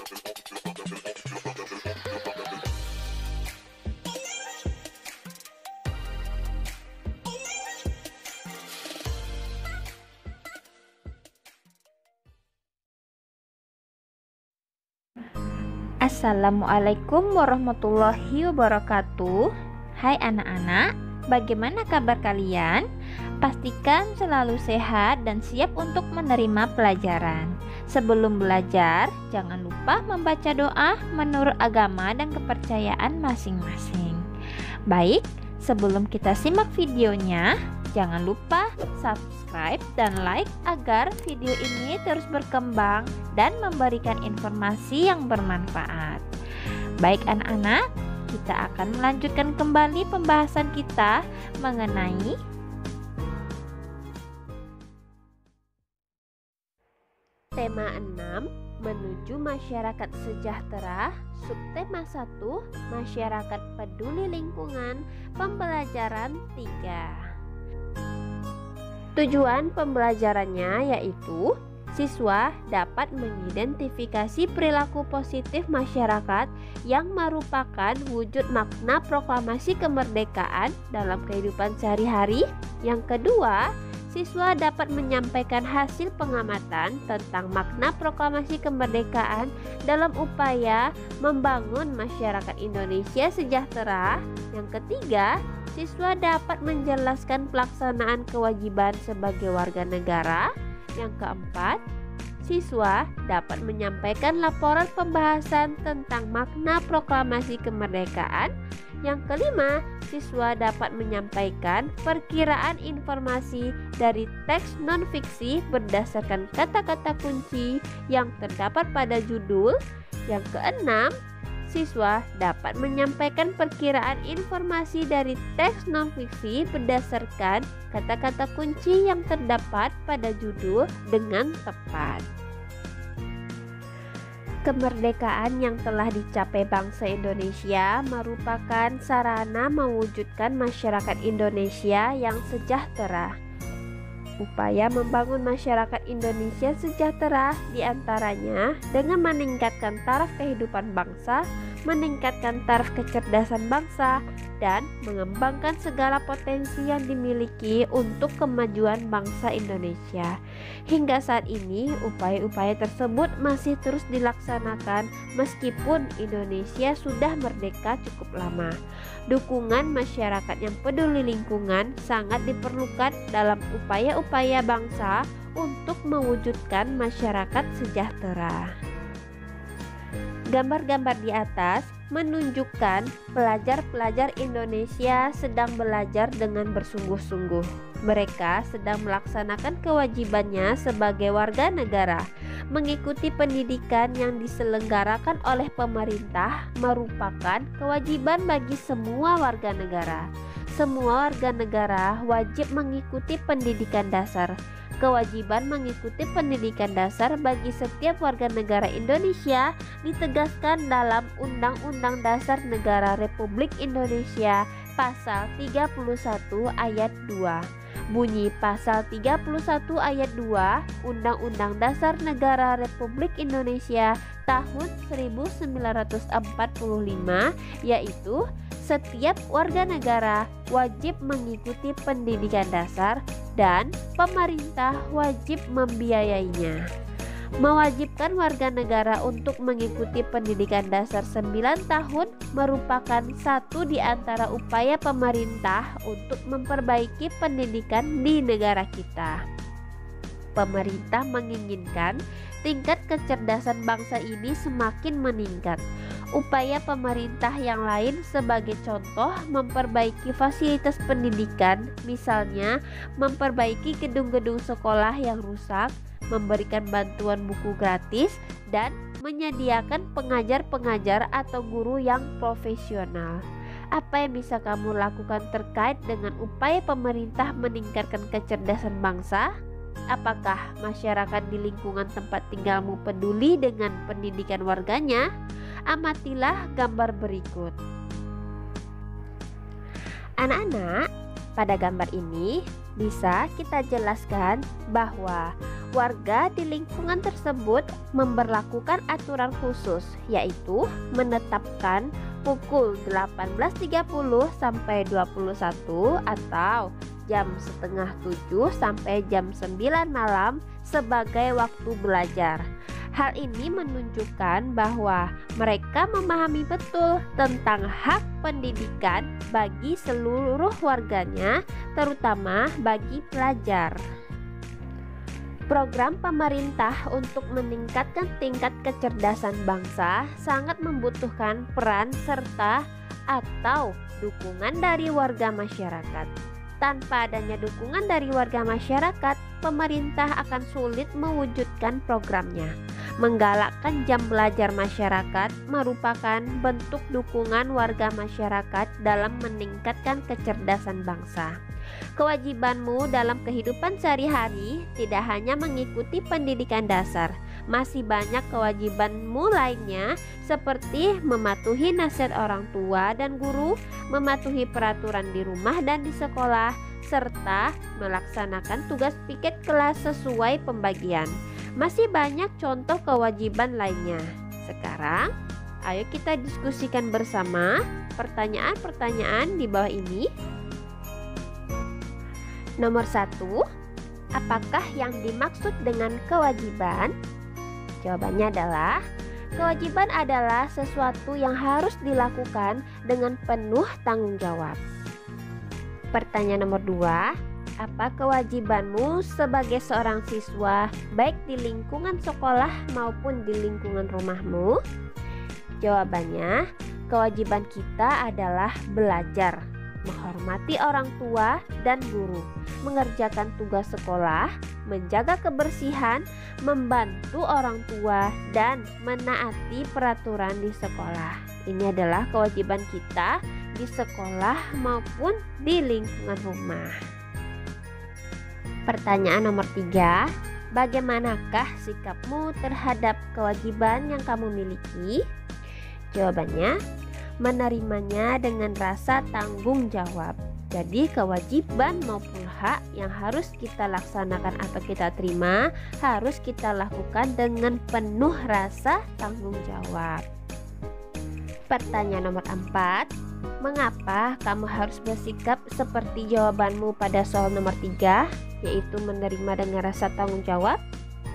Assalamualaikum warahmatullahi wabarakatuh. Hai anak-anak, bagaimana kabar kalian? Pastikan selalu sehat dan siap untuk menerima pelajaran. Sebelum belajar, jangan lupa membaca doa menurut agama dan kepercayaan masing-masing. Baik, sebelum kita simak videonya, jangan lupa subscribe dan like agar video ini terus berkembang dan memberikan informasi yang bermanfaat. Baik anak-anak, kita akan melanjutkan kembali pembahasan kita mengenai tema 6, menuju masyarakat sejahtera. Subtema 1, masyarakat peduli lingkungan, pembelajaran 3. Tujuan pembelajarannya yaitu siswa dapat mengidentifikasi perilaku positif masyarakat yang merupakan wujud makna proklamasi kemerdekaan dalam kehidupan sehari-hari. Yang kedua, siswa dapat menyampaikan hasil pengamatan tentang makna proklamasi kemerdekaan dalam upaya membangun masyarakat Indonesia sejahtera. Yang ketiga, siswa dapat menjelaskan pelaksanaan kewajiban sebagai warga negara. Yang keempat, siswa dapat menyampaikan laporan pembahasan tentang makna proklamasi kemerdekaan. Yang kelima, siswa dapat menyampaikan perkiraan informasi dari teks non-fiksi berdasarkan kata-kata kunci yang terdapat pada judul. Yang keenam, siswa dapat menyampaikan perkiraan informasi dari teks non-fiksi berdasarkan kata-kata kunci yang terdapat pada judul dengan tepat. Kemerdekaan yang telah dicapai bangsa Indonesia merupakan sarana mewujudkan masyarakat Indonesia yang sejahtera. Upaya membangun masyarakat Indonesia sejahtera diantaranya dengan meningkatkan taraf kehidupan bangsa, meningkatkan taraf kecerdasan bangsa, dan mengembangkan segala potensi yang dimiliki untuk kemajuan bangsa Indonesia. Hingga saat ini, upaya-upaya tersebut masih terus dilaksanakan meskipun Indonesia sudah merdeka cukup lama. Dukungan masyarakat yang peduli lingkungan sangat diperlukan dalam upaya-upaya bangsa untuk mewujudkan masyarakat sejahtera. Gambar-gambar di atas menunjukkan pelajar-pelajar Indonesia sedang belajar dengan bersungguh-sungguh. Mereka sedang melaksanakan kewajibannya sebagai warga negara. Mengikuti pendidikan yang diselenggarakan oleh pemerintah merupakan kewajiban bagi semua warga negara. Semua warga negara wajib mengikuti pendidikan dasar. Kewajiban mengikuti pendidikan dasar bagi setiap warga negara Indonesia ditegaskan dalam Undang-Undang Dasar Negara Republik Indonesia Pasal 31 Ayat 2. Bunyi Pasal 31 Ayat 2 Undang-Undang Dasar Negara Republik Indonesia tahun 1945 yaitu setiap warga negara wajib mengikuti pendidikan dasar dan pemerintah wajib membiayainya. Mewajibkan warga negara untuk mengikuti pendidikan dasar 9 tahun merupakan satu di antara upaya pemerintah untuk memperbaiki pendidikan di negara kita. Pemerintah menginginkan tingkat kecerdasan bangsa ini semakin meningkat. Upaya pemerintah yang lain sebagai contoh memperbaiki fasilitas pendidikan, misalnya memperbaiki gedung-gedung sekolah yang rusak, memberikan bantuan buku gratis, dan menyediakan pengajar-pengajar atau guru yang profesional. Apa yang bisa kamu lakukan terkait dengan upaya pemerintah meningkatkan kecerdasan bangsa? Apakah masyarakat di lingkungan tempat tinggalmu peduli dengan pendidikan warganya? Amatilah gambar berikut. Anak-anak, pada gambar ini bisa kita jelaskan bahwa Warga di lingkungan tersebut memberlakukan aturan khusus, yaitu menetapkan pukul 18.30 sampai 21 atau jam setengah 7 sampai jam 9 malam sebagai waktu belajar. Hal ini menunjukkan bahwa mereka memahami betul tentang hak pendidikan bagi seluruh warganya, terutama bagi pelajar. Program pemerintah untuk meningkatkan tingkat kecerdasan bangsa sangat membutuhkan peran serta atau dukungan dari warga masyarakat. Tanpa adanya dukungan dari warga masyarakat, pemerintah akan sulit mewujudkan programnya. Menggalakkan jam belajar masyarakat merupakan bentuk dukungan warga masyarakat dalam meningkatkan kecerdasan bangsa. Kewajibanmu dalam kehidupan sehari-hari tidak hanya mengikuti pendidikan dasar, masih banyak kewajibanmu lainnya seperti mematuhi nasihat orang tua dan guru, mematuhi peraturan di rumah dan di sekolah, serta melaksanakan tugas piket kelas sesuai pembagian. Masih banyak contoh kewajiban lainnya. Sekarang, ayo kita diskusikan bersama pertanyaan-pertanyaan di bawah ini. Nomor 1, apakah yang dimaksud dengan kewajiban? Jawabannya adalah kewajiban adalah sesuatu yang harus dilakukan dengan penuh tanggung jawab. Pertanyaan nomor 2, apa kewajibanmu sebagai seorang siswa baik di lingkungan sekolah maupun di lingkungan rumahmu? Jawabannya, kewajiban kita adalah belajar, menghormati orang tua dan guru, mengerjakan tugas sekolah, menjaga kebersihan, membantu orang tua, dan menaati peraturan di sekolah. Ini adalah kewajiban kita di sekolah maupun di lingkungan rumah. Pertanyaan nomor 3, bagaimanakah sikapmu terhadap kewajiban yang kamu miliki? Jawabannya, menerimanya dengan rasa tanggung jawab. Jadi kewajiban maupun hak yang harus kita laksanakan atau kita terima harus kita lakukan dengan penuh rasa tanggung jawab. Pertanyaan nomor 4, mengapa kamu harus bersikap seperti jawabanmu pada soal nomor 3, yaitu menerima dengan rasa tanggung jawab?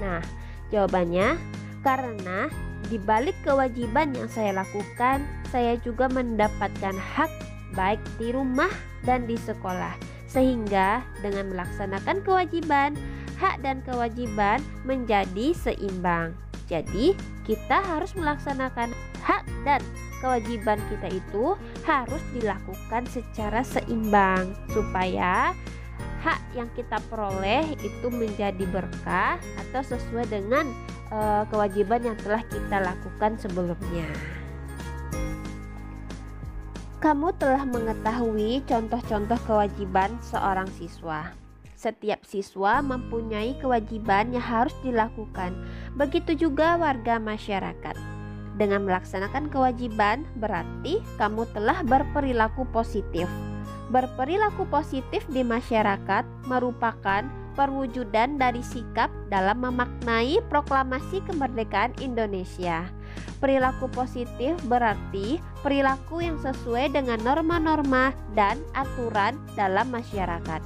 Nah, jawabannya karena di balik kewajiban yang saya lakukan, saya juga mendapatkan hak baik di rumah dan di sekolah. Sehingga dengan melaksanakan kewajiban, hak dan kewajiban menjadi seimbang. Jadi, kita harus melaksanakan hak dan kewajiban kita itu harus dilakukan secara seimbang supaya hak yang kita peroleh itu menjadi berkah atau sesuai dengan kewajiban yang telah kita lakukan sebelumnya. Kamu telah mengetahui contoh-contoh kewajiban seorang siswa. Setiap siswa mempunyai kewajiban yang harus dilakukan. Begitu juga warga masyarakat. Dengan melaksanakan kewajiban berarti kamu telah berperilaku positif. Berperilaku positif di masyarakat merupakan perwujudan dari sikap dalam memaknai proklamasi kemerdekaan Indonesia. Perilaku positif berarti perilaku yang sesuai dengan norma-norma dan aturan dalam masyarakat.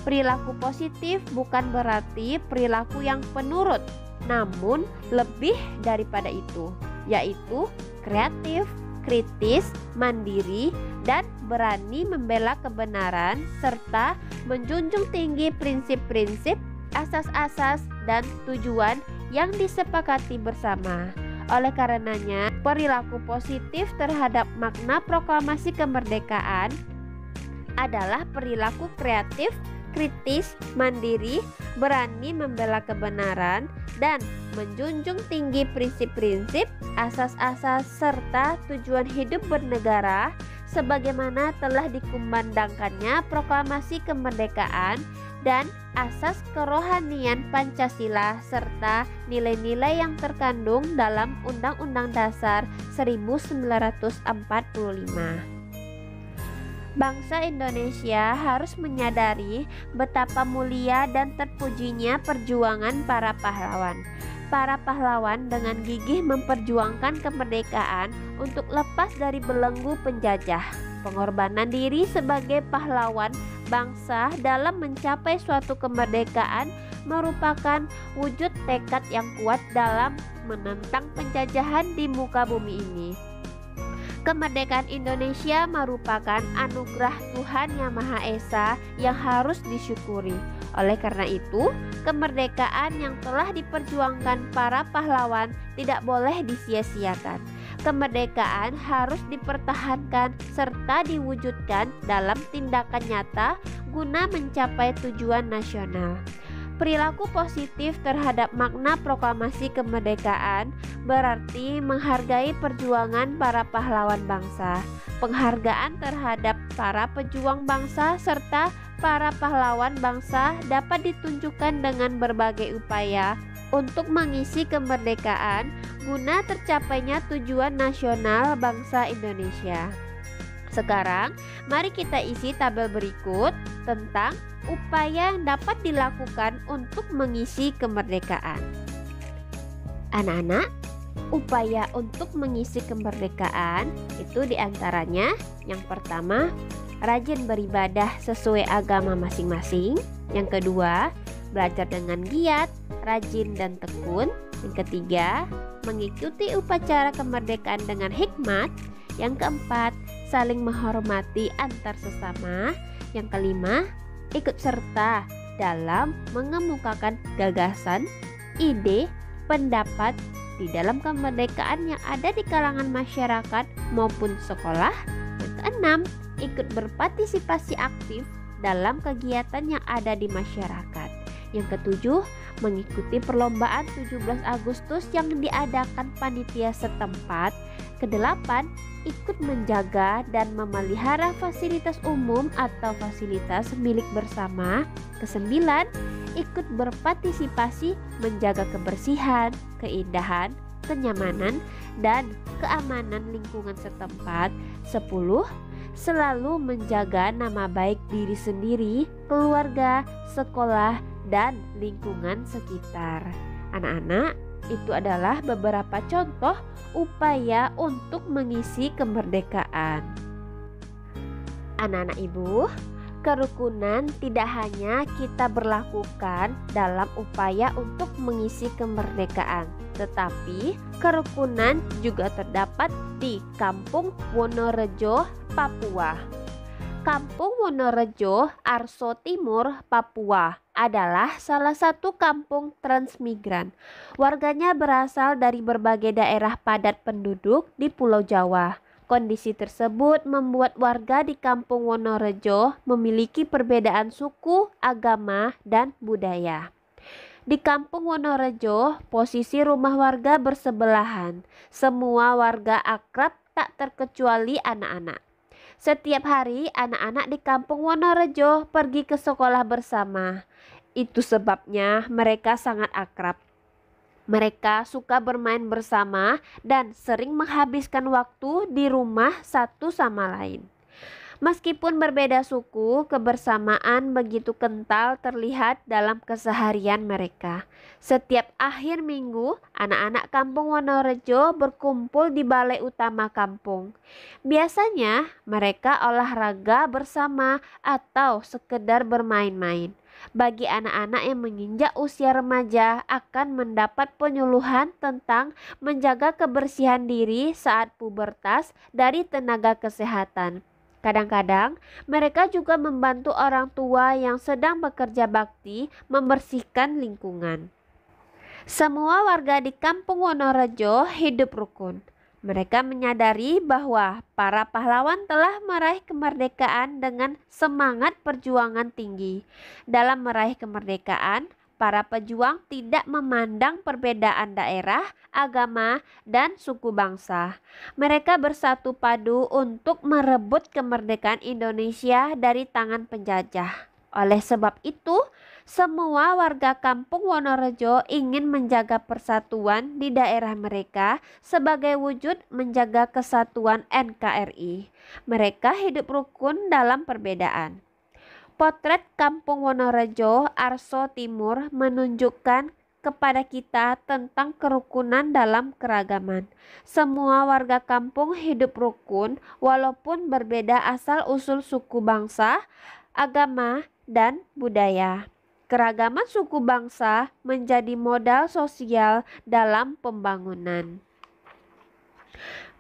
Perilaku positif bukan berarti perilaku yang penurut, namun lebih daripada itu, yaitu kreatif, kritis, mandiri, dan berani membela kebenaran serta menjunjung tinggi prinsip-prinsip, asas-asas, dan tujuan yang disepakati bersama. Oleh karenanya, perilaku positif terhadap makna proklamasi kemerdekaan adalah perilaku kreatif, kritis, mandiri, berani membela kebenaran, dan menjunjung tinggi prinsip-prinsip, asas-asas, serta tujuan hidup bernegara sebagaimana telah dikumandangkannya proklamasi kemerdekaan dan asas kerohanian Pancasila serta nilai-nilai yang terkandung dalam Undang-Undang Dasar 1945. Bangsa Indonesia harus menyadari betapa mulia dan terpujinya perjuangan para pahlawan. Para pahlawan dengan gigih memperjuangkan kemerdekaan untuk lepas dari belenggu penjajah. Pengorbanan diri sebagai pahlawan bangsa dalam mencapai suatu kemerdekaan merupakan wujud tekad yang kuat dalam menentang penjajahan di muka bumi ini. Kemerdekaan Indonesia merupakan anugerah Tuhan Yang Maha Esa yang harus disyukuri. Oleh karena itu, kemerdekaan yang telah diperjuangkan para pahlawan tidak boleh disia-siakan. Kemerdekaan harus dipertahankan serta diwujudkan dalam tindakan nyata guna mencapai tujuan nasional. Perilaku positif terhadap makna proklamasi kemerdekaan berarti menghargai perjuangan para pahlawan bangsa. Penghargaan terhadap para pejuang bangsa serta para pahlawan bangsa dapat ditunjukkan dengan berbagai upaya untuk mengisi kemerdekaan guna tercapainya tujuan nasional bangsa Indonesia. Sekarang, mari kita isi tabel berikut tentang upaya yang dapat dilakukan untuk mengisi kemerdekaan. Anak-anak, upaya untuk mengisi kemerdekaan itu diantaranya yang pertama, rajin beribadah sesuai agama masing-masing. Yang kedua, belajar dengan giat, rajin dan tekun. Yang ketiga, mengikuti upacara kemerdekaan dengan hikmat. Yang keempat, saling menghormati antar sesama. Yang kelima, ikut serta dalam mengemukakan gagasan, ide, pendapat di dalam kemerdekaan yang ada di kalangan masyarakat maupun sekolah. Yang keenam, ikut berpartisipasi aktif dalam kegiatan yang ada di masyarakat. Yang ketujuh, mengikuti perlombaan 17 Agustus yang diadakan panitia setempat. Kedelapan, ikut menjaga dan memelihara fasilitas umum atau fasilitas milik bersama. Kesembilan, ikut berpartisipasi menjaga kebersihan, keindahan, kenyamanan, dan keamanan lingkungan setempat. 10. Selalu menjaga nama baik diri sendiri, keluarga, sekolah, dan lingkungan sekitar. Anak-anak, itu adalah beberapa contoh upaya untuk mengisi kemerdekaan. Anak-anak ibu, kerukunan tidak hanya kita berlakukan dalam upaya untuk mengisi kemerdekaan, tetapi kerukunan juga terdapat di Kampung Wonorejo, Papua. Kampung Wonorejo, Arso Timur, Papua adalah salah satu kampung transmigran. Warganya berasal dari berbagai daerah padat penduduk di Pulau Jawa. Kondisi tersebut membuat warga di Kampung Wonorejo memiliki perbedaan suku, agama, dan budaya. Di Kampung Wonorejo, posisi rumah warga bersebelahan. Semua warga akrab tak terkecuali anak-anak. Setiap hari anak-anak di Kampung Wonorejo pergi ke sekolah bersama. Itu sebabnya mereka sangat akrab. Mereka suka bermain bersama dan sering menghabiskan waktu di rumah satu sama lain. Meskipun berbeda suku, kebersamaan begitu kental terlihat dalam keseharian mereka. Setiap akhir minggu, anak-anak Kampung Wonorejo berkumpul di balai utama kampung. Biasanya mereka olahraga bersama atau sekedar bermain-main. Bagi anak-anak yang menginjak usia remaja akan mendapat penyuluhan tentang menjaga kebersihan diri saat pubertas dari tenaga kesehatan. Kadang-kadang mereka juga membantu orang tua yang sedang bekerja bakti membersihkan lingkungan. Semua warga di Kampung Wonorejo hidup rukun. Mereka menyadari bahwa para pahlawan telah meraih kemerdekaan dengan semangat perjuangan tinggi. Dalam meraih kemerdekaan, para pejuang tidak memandang perbedaan daerah, agama, dan suku bangsa. Mereka bersatu padu untuk merebut kemerdekaan Indonesia dari tangan penjajah. Oleh sebab itu, semua warga kampung Wonorejo ingin menjaga persatuan di daerah mereka sebagai wujud menjaga kesatuan NKRI. Mereka hidup rukun dalam perbedaan. Potret Kampung Wonorejo, Arso Timur menunjukkan kepada kita tentang kerukunan dalam keragaman. Semua warga kampung hidup rukun walaupun berbeda asal-usul suku bangsa, agama, dan budaya. Keragaman suku bangsa menjadi modal sosial dalam pembangunan.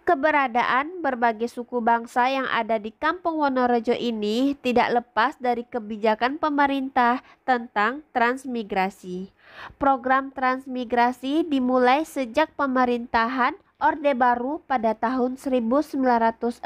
Keberadaan berbagai suku bangsa yang ada di Kampung Wonorejo ini tidak lepas dari kebijakan pemerintah tentang transmigrasi. Program transmigrasi dimulai sejak pemerintahan Orde Baru pada tahun 1961.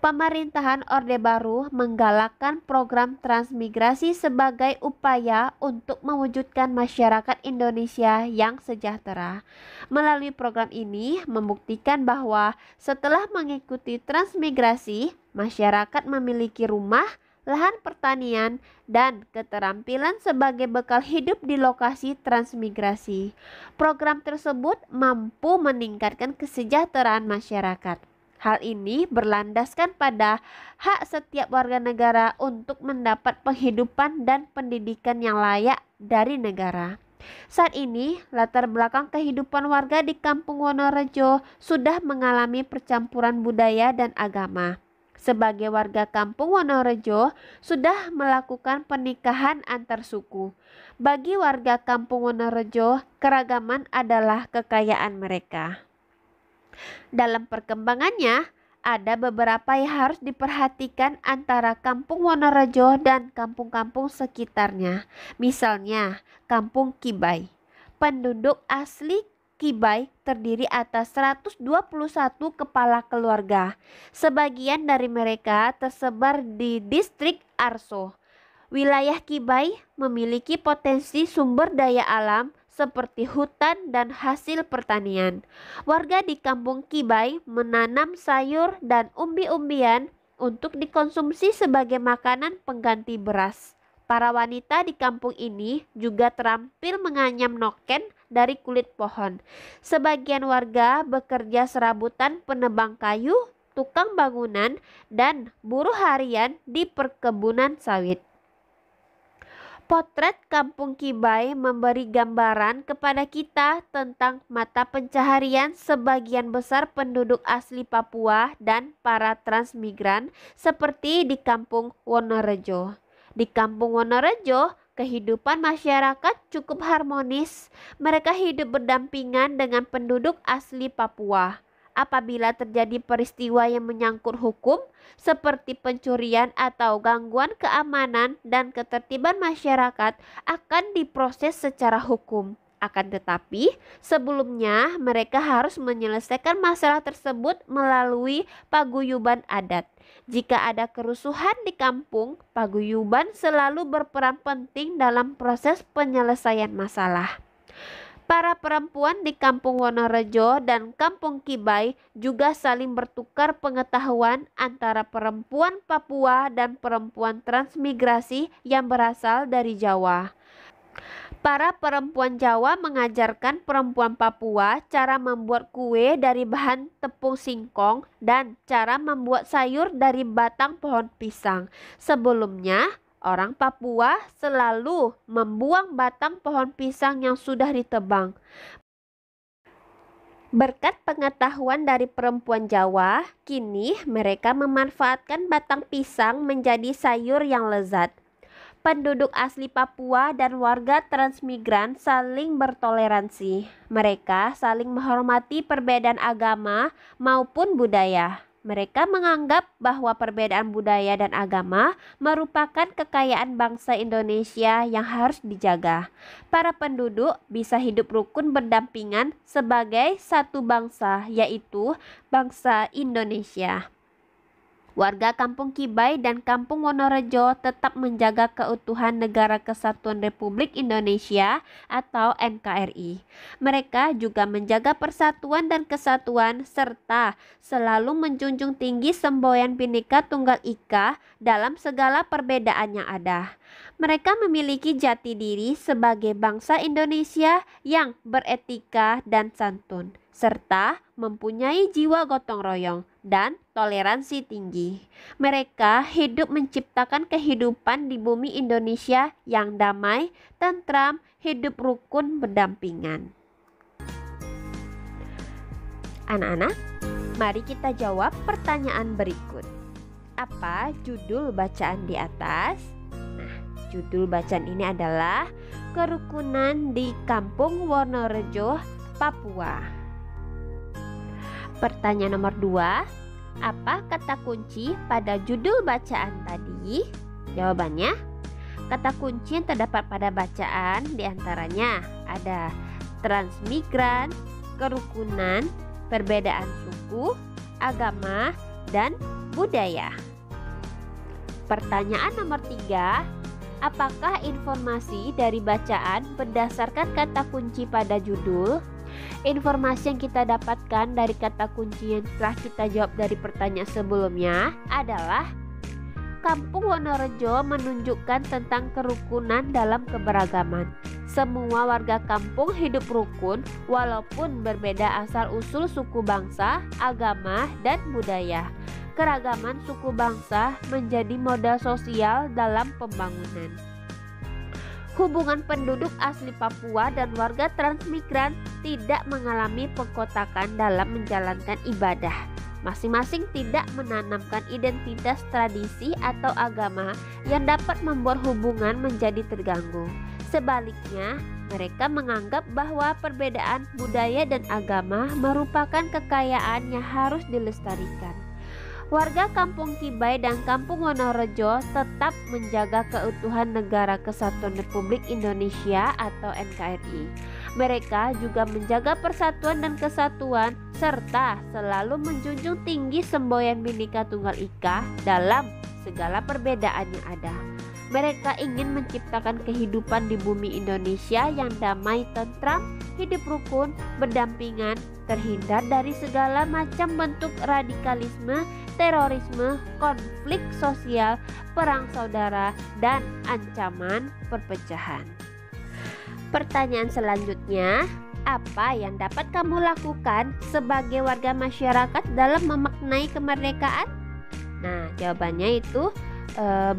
Pemerintahan Orde Baru menggalakkan program transmigrasi sebagai upaya untuk mewujudkan masyarakat Indonesia yang sejahtera. Melalui program ini membuktikan bahwa setelah mengikuti transmigrasi, masyarakat memiliki rumah, lahan pertanian, dan keterampilan sebagai bekal hidup di lokasi transmigrasi. Program tersebut mampu meningkatkan kesejahteraan masyarakat. Hal ini berlandaskan pada hak setiap warga negara untuk mendapat penghidupan dan pendidikan yang layak dari negara. Saat ini, latar belakang kehidupan warga di Kampung Wonorejo sudah mengalami percampuran budaya dan agama. Sebagai warga Kampung Wonorejo sudah melakukan pernikahan antar suku. Bagi warga Kampung Wonorejo, keragaman adalah kekayaan mereka. Dalam perkembangannya, ada beberapa yang harus diperhatikan antara Kampung Wonorejo dan kampung-kampung sekitarnya. Misalnya, Kampung Kibai. Penduduk asli Kibai terdiri atas 121 kepala keluarga. Sebagian dari mereka tersebar di distrik Arso. Wilayah Kibai memiliki potensi sumber daya alam seperti hutan dan hasil pertanian. Warga di Kampung Kibai menanam sayur dan umbi-umbian untuk dikonsumsi sebagai makanan pengganti beras. Para wanita di kampung ini juga terampil menganyam noken dari kulit pohon. Sebagian warga bekerja serabutan penebang kayu, tukang bangunan, dan buruh harian di perkebunan sawit. Potret Kampung Kibai memberi gambaran kepada kita tentang mata pencaharian sebagian besar penduduk asli Papua dan para transmigran seperti di Kampung Wonorejo. Di Kampung Wonorejo, kehidupan masyarakat cukup harmonis. Mereka hidup berdampingan dengan penduduk asli Papua. Apabila terjadi peristiwa yang menyangkut hukum, seperti pencurian atau gangguan keamanan dan ketertiban masyarakat, akan diproses secara hukum. Akan tetapi, sebelumnya mereka harus menyelesaikan masalah tersebut melalui paguyuban adat. Jika ada kerusuhan di kampung, paguyuban selalu berperan penting dalam proses penyelesaian masalah. Para perempuan di Kampung Wonorejo dan Kampung Kibai juga saling bertukar pengetahuan antara perempuan Papua dan perempuan transmigrasi yang berasal dari Jawa. Para perempuan Jawa mengajarkan perempuan Papua cara membuat kue dari bahan tepung singkong dan cara membuat sayur dari batang pohon pisang. Sebelumnya, orang Papua selalu membuang batang pohon pisang yang sudah ditebang. Berkat pengetahuan dari perempuan Jawa, kini mereka memanfaatkan batang pisang menjadi sayur yang lezat. Penduduk asli Papua dan warga transmigran saling bertoleransi. Mereka saling menghormati perbedaan agama maupun budaya. Mereka menganggap bahwa perbedaan budaya dan agama merupakan kekayaan bangsa Indonesia yang harus dijaga. Para penduduk bisa hidup rukun berdampingan sebagai satu bangsa, yaitu bangsa Indonesia. Warga Kampung Kibai dan Kampung Wonorejo tetap menjaga keutuhan Negara Kesatuan Republik Indonesia atau NKRI. Mereka juga menjaga persatuan dan kesatuan serta selalu menjunjung tinggi semboyan Bhinneka Tunggal Ika dalam segala perbedaan yang ada. Mereka memiliki jati diri sebagai bangsa Indonesia yang beretika dan santun, serta mempunyai jiwa gotong royong dan toleransi tinggi. Mereka hidup menciptakan kehidupan di bumi Indonesia yang damai, tentram, hidup rukun berdampingan. Anak-anak, mari kita jawab pertanyaan berikut. Apa judul bacaan di atas? Nah, judul bacaan ini adalah Kerukunan di Kampung Wonorejo, Papua. Pertanyaan nomor 2, apa kata kunci pada judul bacaan tadi? Jawabannya, kata kunci yang terdapat pada bacaan diantaranya ada transmigran, kerukunan, perbedaan suku, agama, dan budaya. Pertanyaan nomor 3, apakah informasi dari bacaan berdasarkan kata kunci pada judul? Informasi yang kita dapatkan dari kata kunci yang telah kita jawab dari pertanyaan sebelumnya adalah Kampung Wonorejo menunjukkan tentang kerukunan dalam keberagaman. Semua warga kampung hidup rukun walaupun berbeda asal-usul suku bangsa, agama, dan budaya. Keragaman suku bangsa menjadi modal sosial dalam pembangunan. Hubungan penduduk asli Papua dan warga transmigran tidak mengalami pengkotakan dalam menjalankan ibadah. Masing-masing tidak menanamkan identitas tradisi atau agama yang dapat membuat hubungan menjadi terganggu. Sebaliknya, mereka menganggap bahwa perbedaan budaya dan agama merupakan kekayaan yang harus dilestarikan. Warga Kampung Kibai dan Kampung Wonorejo tetap menjaga keutuhan Negara Kesatuan Republik Indonesia atau NKRI. Mereka juga menjaga persatuan dan kesatuan serta selalu menjunjung tinggi semboyan Bhinneka Tunggal Ika dalam segala perbedaan yang ada. Mereka ingin menciptakan kehidupan di bumi Indonesia yang damai, tentram, hidup rukun, berdampingan, terhindar dari segala macam bentuk radikalisme, terorisme, konflik sosial, perang saudara, dan ancaman perpecahan. Pertanyaan selanjutnya, apa yang dapat kamu lakukan sebagai warga masyarakat dalam memaknai kemerdekaan? Nah, jawabannya itu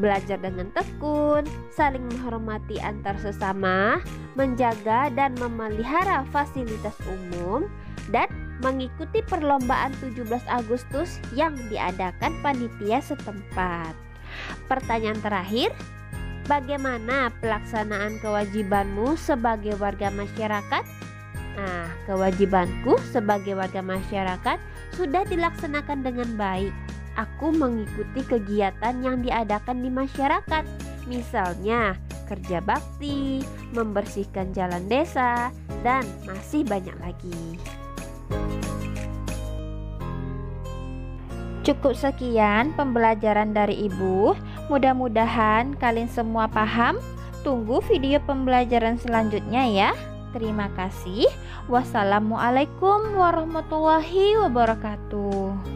belajar dengan tekun, saling menghormati antar sesama, menjaga dan memelihara fasilitas umum, dan mengikuti perlombaan 17 Agustus yang diadakan panitia setempat. Pertanyaan terakhir, bagaimana pelaksanaan kewajibanmu sebagai warga masyarakat? Nah, kewajibanku sebagai warga masyarakat sudah dilaksanakan dengan baik. Aku mengikuti kegiatan yang diadakan di masyarakat, misalnya kerja bakti, membersihkan jalan desa, dan masih banyak lagi. Cukup sekian pembelajaran dari Ibu. Mudah-mudahan kalian semua paham. Tunggu video pembelajaran selanjutnya ya. Terima kasih. Wassalamualaikum warahmatullahi wabarakatuh.